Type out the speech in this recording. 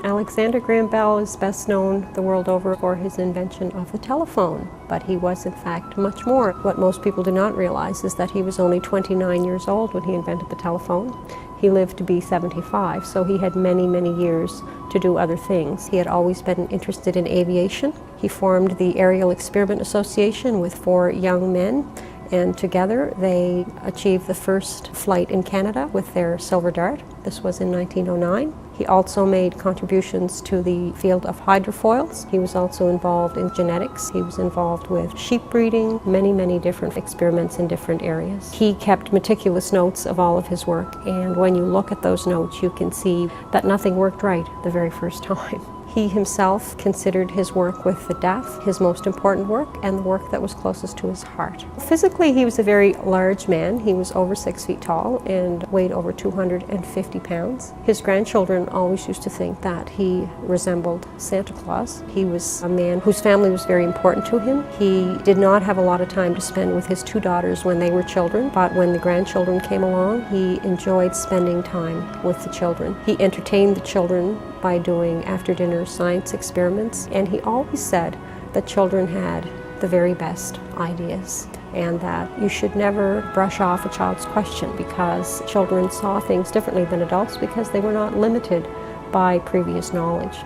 Alexander Graham Bell is best known the world over for his invention of the telephone, but he was in fact much more. What most people do not realize is that he was only 29 years old when he invented the telephone. He lived to be 75, so he had many, many years to do other things. He had always been interested in aviation. He formed the Aerial Experiment Association with 4 young men, and together they achieved the first flight in Canada with their Silver Dart. This was in 1909. He also made contributions to the field of hydrofoils. He was also involved in genetics. He was involved with sheep breeding, many, many different experiments in different areas. He kept meticulous notes of all of his work, and when you look at those notes, you can see that nothing worked right the very first time. He himself considered his work with the deaf his most important work and the work that was closest to his heart. Physically, he was a very large man. He was over 6 feet tall and weighed over 250 pounds. His grandchildren always used to think that he resembled Santa Claus. He was a man whose family was very important to him. He did not have a lot of time to spend with his 2 daughters when they were children, but when the grandchildren came along, he enjoyed spending time with the children. He entertained the children by doing after-dinner science experiments, and he always said that children had the very best ideas and that you should never brush off a child's question, because children saw things differently than adults because they were not limited by previous knowledge.